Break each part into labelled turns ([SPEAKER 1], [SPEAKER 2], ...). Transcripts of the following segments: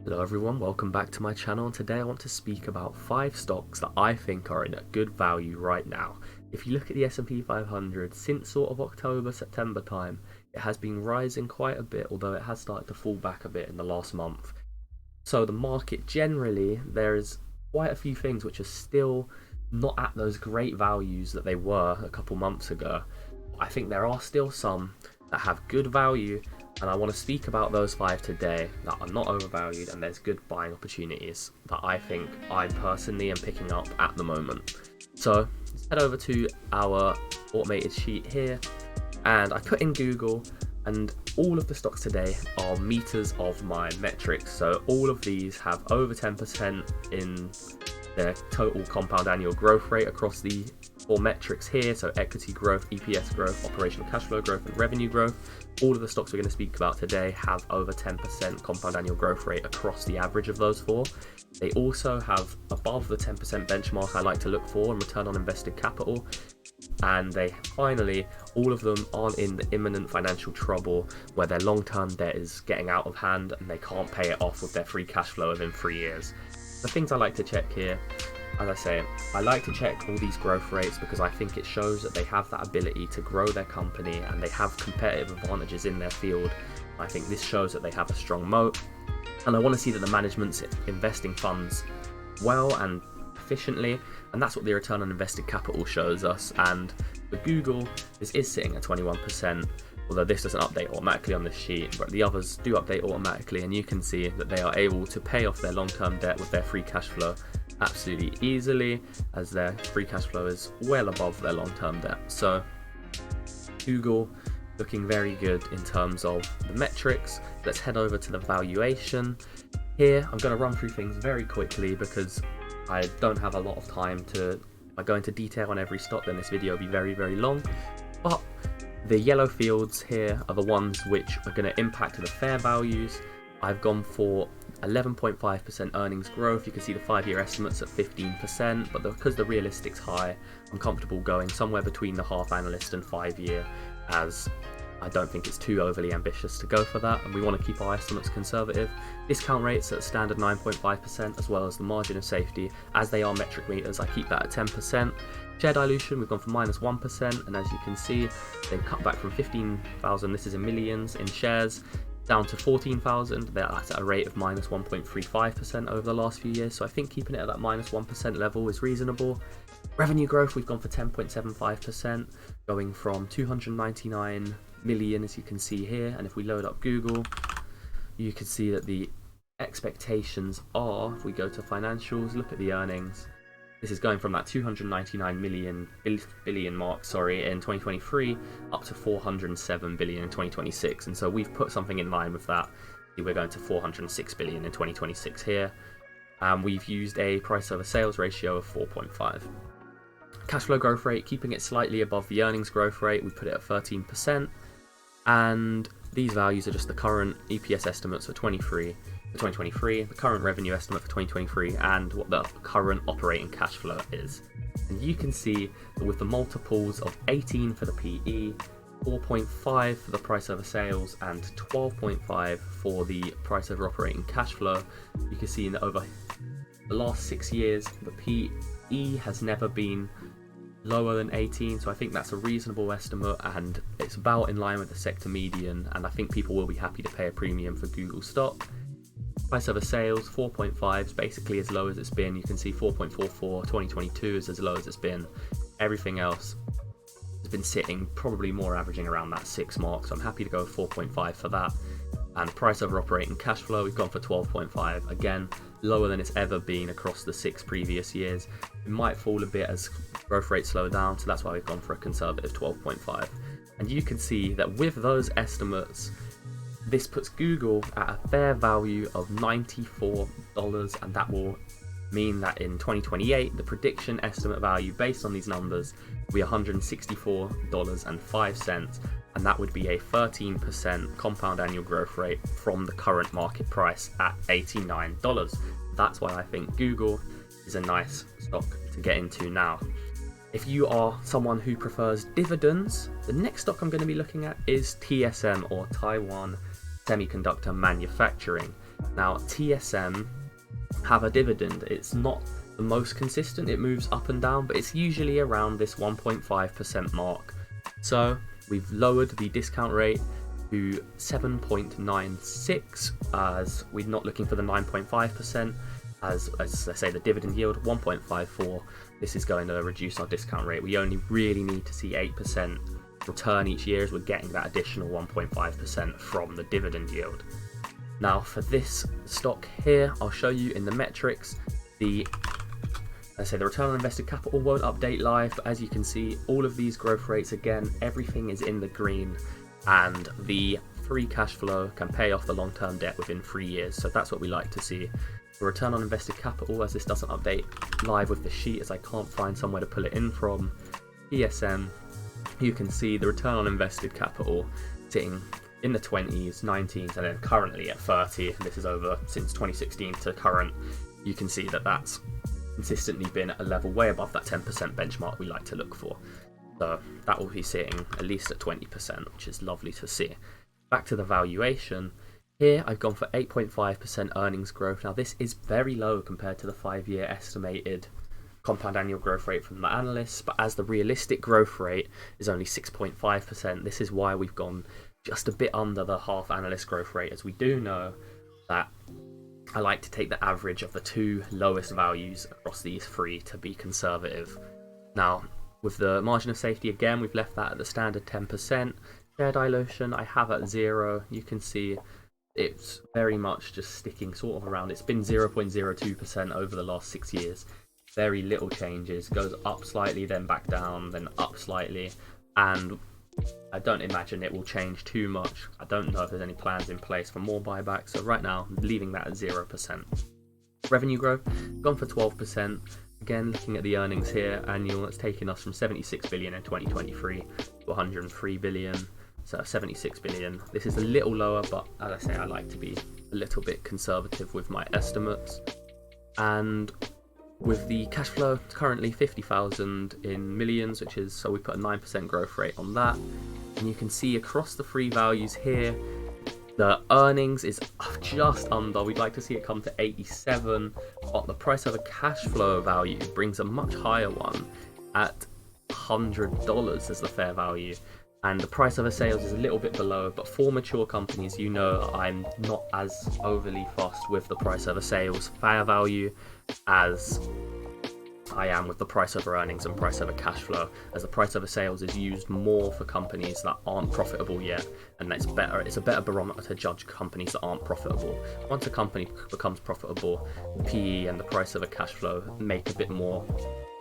[SPEAKER 1] Hello everyone, welcome back to my channel, and today I want to speak about 5 stocks that I think are in a good value right now. If you look at the S&P 500, since sort of October, September time, it has been rising quite a bit, although it has started to fall back a bit in the last month. So the market generally, there's quite a few things which are still not at those great values that they were a couple months ago. I think there are still some that have good value, and I want to speak about those 5 today that are not overvalued and there's good buying opportunities that I think I personally am picking up at the moment. So let's head over to our automated sheet here, and I put in Google, and all of the stocks today are meters of my metrics. So all of these have over 10% in their total compound annual growth rate across the 4 metrics here, so equity growth, EPS growth, operational cash flow growth, and revenue growth. All of the stocks we're going to speak about today have over 10% compound annual growth rate across the average of those 4. They also have above the 10% benchmark I like to look for in return on invested capital. And they finally, all of them aren't in the imminent financial trouble where their long-term debt is getting out of hand and they can't pay it off with their free cash flow within 3 years. The things I like to check here, as I say, I like to check all these growth rates because I think it shows that they have that ability to grow their company and they have competitive advantages in their field. I think this shows that they have a strong moat, and I want to see that the management's investing funds well and efficiently, and that's what the return on invested capital shows us. And for Google, this is sitting at 21%, although this doesn't update automatically on this sheet, but the others do update automatically, and you can see that they are able to pay off their long-term debt with their free cash flow absolutely easily, as their free cash flow is well above their long-term debt. So Google looking very good in terms of the metrics. Let's head over to the valuation. Here I'm going to run through things very quickly because I don't have a lot of time to. If I go into detail on every stock, then this video will be very long. But the yellow fields here are the ones which are going to impact the fair values. I've gone for 11.5% earnings growth. You can see the 5-year estimates at 15%, but because the realistic's high, I'm comfortable going somewhere between the half analyst and 5-year, as I don't think it's too overly ambitious to go for that, and we want to keep our estimates conservative. Discount rates at standard 9.5%, as well as the margin of safety, as they are metric meters, I keep that at 10%. Share dilution, we've gone for -1%, and as you can see, they've cut back from 15,000, this is in millions, in shares, down to 14,000. That's at a rate of -1.35% over the last few years, so I think keeping it at that -1% level is reasonable. Revenue growth, we've gone for 10.75%, going from 299 million, as you can see here, and if we load up Google, you can see that the expectations are, if we go to financials, look at the earnings, this is going from that 299 billion mark, in 2023 up to 407 billion in 2026, and so we've put something in line with that. We're going to 406 billion in 2026 here, and we've used a price over sales ratio of 4.5. Cash flow growth rate, keeping it slightly above the earnings growth rate, we put it at 13%, and these values are just the current EPS estimates for 2023, the current revenue estimate for 2023, and what the current operating cash flow is. And you can see that with the multiples of 18 for the PE, 4.5 for the price over sales, and 12.5 for the price over operating cash flow, you can see that over the last 6 years, the PE has never been lower than 18, so I think that's a reasonable estimate, and it's about in line with the sector median, and I think people will be happy to pay a premium for Google stock. Price over sales, 4.5 is basically as low as it's been. You can see 4.44, 2022 is as low as it's been. Everything else has been sitting probably more averaging around that 6 mark, so I'm happy to go 4.5 for that. And price over operating cash flow, we've gone for 12.5, again lower than it's ever been across the 6 previous years. It might fall a bit as growth rates slow down, so that's why we've gone for a conservative 12.5. And you can see that with those estimates, this puts Google at a fair value of $94, and that will mean that in 2028, the prediction estimate value based on these numbers will be $164.05, and that would be a 13% compound annual growth rate from the current market price at $89. That's why I think Google is a nice stock to get into now. If you are someone who prefers dividends, the next stock I'm going to be looking at is TSM, or Taiwan Semiconductor Manufacturing. Now, TSM have a dividend. It's not the most consistent, it moves up and down, but it's usually around this 1.5% mark. So we've lowered the discount rate to 7.96, as we're not looking for the 9.5%. As I say, the dividend yield 1.54. This is going to reduce our discount rate. We only really need to see 8% return each year, as we're getting that additional 1.5% from the dividend yield. Now for this stock here, I'll show you in the metrics. The return on invested capital won't update live, but as you can see, all of these growth rates, again, everything is in the green, and the free cash flow can pay off the long-term debt within 3 years. So that's what we like to see. The return on invested capital, as this doesn't update live with the sheet, as I can't find somewhere to pull it in from, TSM, you can see the return on invested capital sitting in the 20s, 19s, and then currently at 30. This is over since 2016 to current. You can see that that's consistently been at a level way above that 10% benchmark we like to look for. So that will be sitting at least at 20%, which is lovely to see. Back to the valuation. Here I've gone for 8.5% earnings growth. Now this is very low compared to the 5-year estimated compound annual growth rate from the analysts, but as the realistic growth rate is only 6.5%, this is why we've gone just a bit under the half analyst growth rate, as we do know that I like to take the average of the two lowest values across these three to be conservative. Now with the margin of safety, again, we've left that at the standard 10%. Share dilution I have at 0. You can see it's very much just sticking sort of around. It's been 0.02% over the last 6 years. Very little changes. Goes up slightly, then back down, then up slightly. And I don't imagine it will change too much. I don't know if there's any plans in place for more buybacks. So right now, leaving that at 0%. Revenue growth, gone for 12%. Again, looking at the earnings here, annual, it's taken us from 76 billion in 2023 to 103 billion. So 76 billion. This is a little lower, but as I say, I like to be a little bit conservative with my estimates. And with the cash flow, it's currently 50,000 in millions, which is, so we put a 9% growth rate on that. And you can see across the three values here, the earnings is just under. We'd like to see it come to 87, but the price of a cash flow value brings a much higher one at $100 as the fair value. And the price of a sales is a little bit below, but for mature companies, you know, I'm not as overly fussed with the price of a sales fair value as I am with the price of earnings and price of a cash flow, as the price of a sales is used more for companies that aren't profitable yet, and it's a better barometer to judge companies that aren't profitable. Once a company becomes profitable, PE and the price of a cash flow make a bit more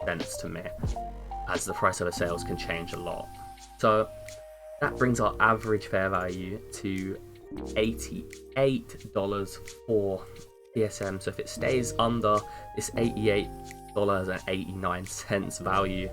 [SPEAKER 1] sense to me, as the price of a sales can change a lot. So that brings our average fair value to $88 for TSM. So if it stays under this $88.89 value,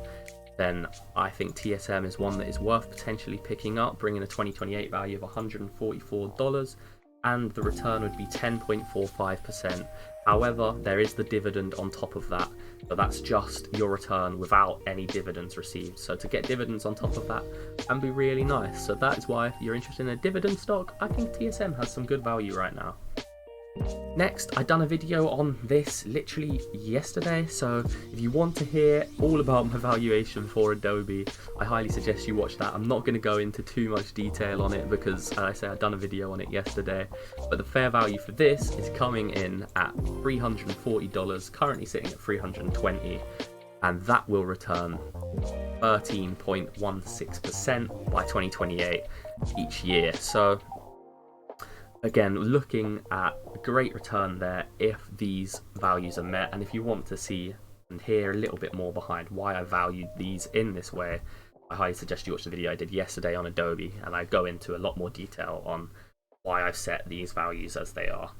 [SPEAKER 1] then I think TSM is one that is worth potentially picking up, bringing a 2028 value of $144, and the return would be 10.45%. However, there is the dividend on top of that, but that's just your return without any dividends received. So to get dividends on top of that can be really nice. So that is why, if you're interested in a dividend stock, I think TSM has some good value right now. Next, I've done a video on this literally yesterday, so if you want to hear all about my valuation for Adobe, I highly suggest you watch that. I'm not going to go into too much detail on it because, as I say, I've done a video on it yesterday, but the fair value for this is coming in at $340, currently sitting at $320, and that will return 13.16% by 2028 each year. So again, looking at a great return there if these values are met. And if you want to see and hear a little bit more behind why I valued these in this way, I highly suggest you watch the video I did yesterday on Adobe, and I go into a lot more detail on why I've set these values as they are.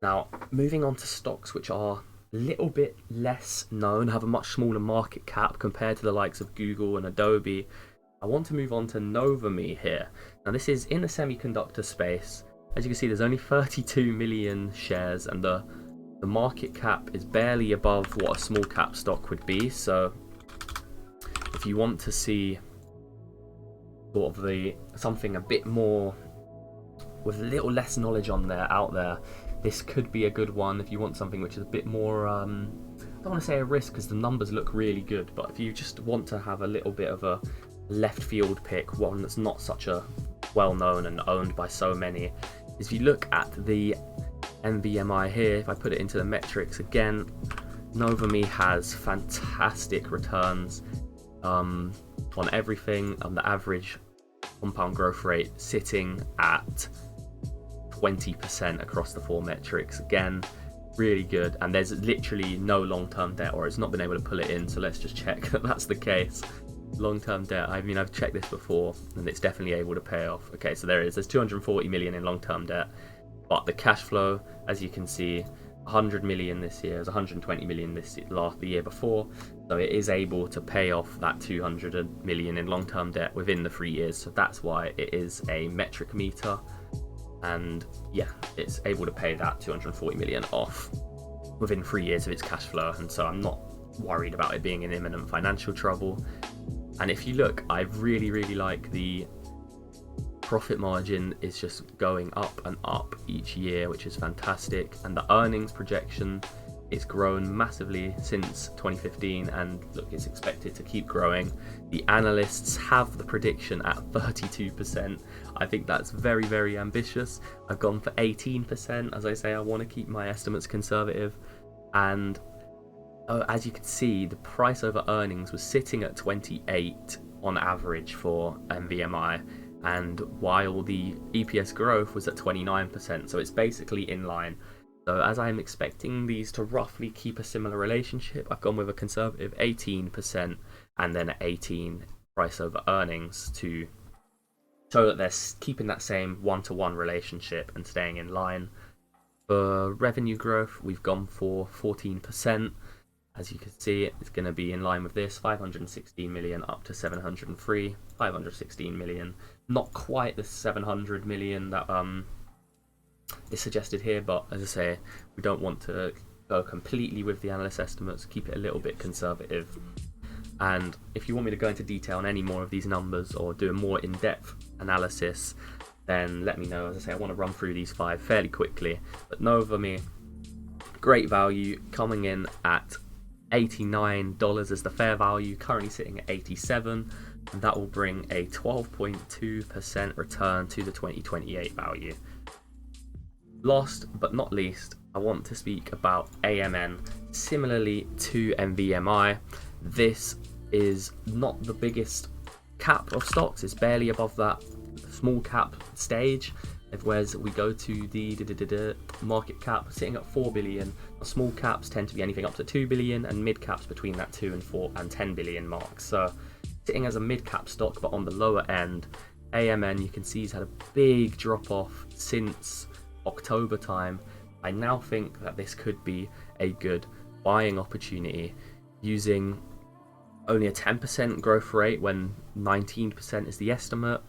[SPEAKER 1] Now, moving on to stocks which are a little bit less known, have a much smaller market cap compared to the likes of Google and Adobe, I want to move on to Novami here. Now this is in the semiconductor space. As you can see, there's only 32 million shares, and the market cap is barely above what a small cap stock would be. So if you want to see sort of something a bit more with a little less knowledge out there, this could be a good one if you want something which is a bit more, I don't want to say a risk because the numbers look really good, but if you just want to have a little bit of a left field pick, one that's not such a well known and owned by so many, is if you look at the NVMI here, if I put it into the metrics again, NovaMe has fantastic returns on everything. The average compound growth rate sitting at 20% across the 4 metrics. Again, really good, and there's literally no long-term debt, or it's not been able to pull it in, so let's just check that that's the case. Long-term debt, I mean, I've checked this before and it's definitely able to pay off. Okay, so there's 240 million in long-term debt, but the cash flow, as you can see, 100 million this year, it was 120 million the year before, so it is able to pay off that 200 million in long-term debt within the 3 years. So that's why it is a metric meter, and yeah, it's able to pay that 240 million off within 3 years of its cash flow, and so I'm not worried about it being in imminent financial trouble. And if you look, I really like the profit margin is just going up and up each year, which is fantastic, and the earnings projection is grown massively since 2015, and look, it's expected to keep growing. The analysts have the prediction at 32%. I think that's very ambitious. I've gone for 18%. As I say, I want to keep my estimates conservative, and as you can see, the price over earnings was sitting at 28 on average for NVMI, and while the EPS growth was at 29%, so it's basically in line. So as I'm expecting these to roughly keep a similar relationship, I've gone with a conservative 18% and then 18 price over earnings to show that they're keeping that same one-to-one relationship and staying in line. For revenue growth, we've gone for 14%. As you can see, it's going to be in line with this, 516 million up to 703, 516 million. Not quite the 700 million that is suggested here, but as I say, we don't want to go completely with the analyst estimates, keep it a little bit conservative. And if you want me to go into detail on any more of these numbers or do a more in-depth analysis, then let me know. As I say, I want to run through these 5 fairly quickly. But NovaMe, great value, coming in at $89 as the fair value, currently sitting at 87, and that will bring a 12.2% return to the 2028 value. Last but not least, I want to speak about AMN. Similarly to NVMI, this is not the biggest cap of stocks, it's barely above that small cap stage, whereas we go to the market cap sitting at 4 billion. Small caps tend to be anything up to 2 billion, and mid caps between that 2 and 4 and 10 billion mark. So sitting as a mid cap stock but on the lower end, AMN, you can see, has had a big drop off since October time. I now think that this could be a good buying opportunity, using only a 10% growth rate when 19% is the estimate,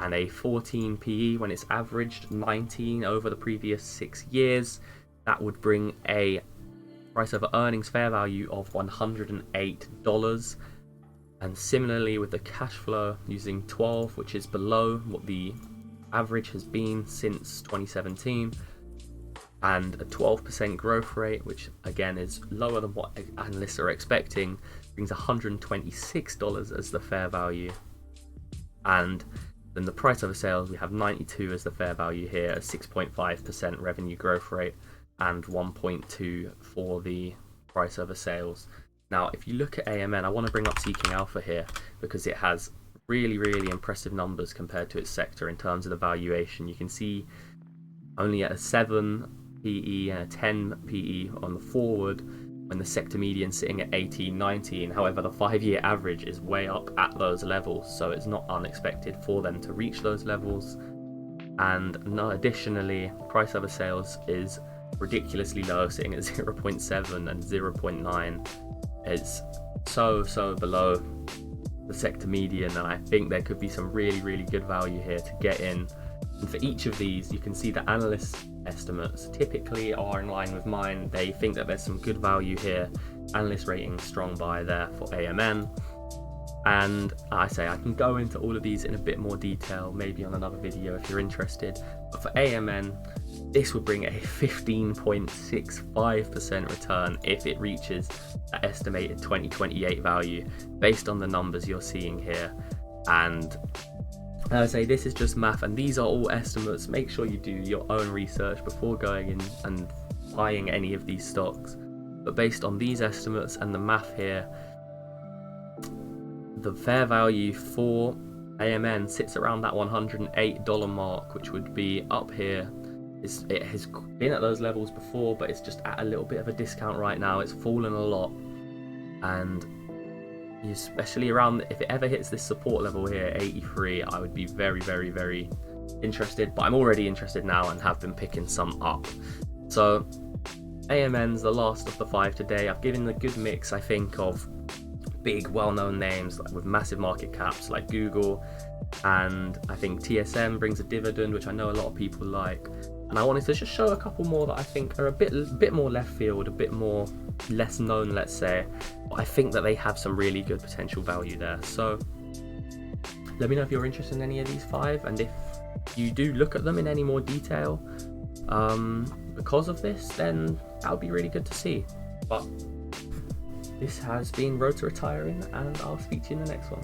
[SPEAKER 1] and a 14 PE when it's averaged 19 over the previous 6 years. That would bring a price over earnings fair value of $108. And similarly with the cash flow, using 12, which is below what the average has been since 2017, and a 12% growth rate, which again is lower than what analysts are expecting, brings $126 as the fair value. And then the price over sales, we have 92 as the fair value here, a 6.5% revenue growth rate, and 1.2 for the price over sales. Now, if you look at AMN, I want to bring up Seeking Alpha here because it has really impressive numbers compared to its sector in terms of the valuation. You can see only at a 7 PE and a 10 PE on the forward, when the sector median sitting at 18-19. However, the 5-year average is way up at those levels, so it's not unexpected for them to reach those levels. And additionally, price over sales is ridiculously low, sitting at 0.7 and 0.9. It's so below the sector median, and I think there could be some really good value here to get in. And for each of these, you can see the analyst estimates typically are in line with mine. They think that there's some good value here. Analyst rating strong buy there for AMN. And I say I can go into all of these in a bit more detail, maybe on another video if you're interested. But for AMN, This would bring a 15.65% return if it reaches that estimated 2028 value based on the numbers you're seeing here. And as I say, this is just math, and these are all estimates. Make sure you do your own research before going in and buying any of these stocks. But based on these estimates and the math here, the fair value for AMN sits around that $108 mark, which would be up here. It has been at those levels before, but it's just at a little bit of a discount right now. It's fallen a lot, and especially around, if it ever hits this support level here, 83, I would be very, very, very interested. But I'm already interested now and have been picking some up. So AMN's the last of the 5 today. I've given a good mix, I think, of big well-known names with massive market caps like Google, and I think TSM brings a dividend, which I know a lot of people like. And I wanted to just show a couple more that I think are a bit more left field, a bit more less known, let's say, but I think that they have some really good potential value there. So let me know if you're interested in any of these 5, and if you do look at them in any more detail because of this, then that would be really good to see. But this has been Road to Retiring, and I'll speak to you in the next one.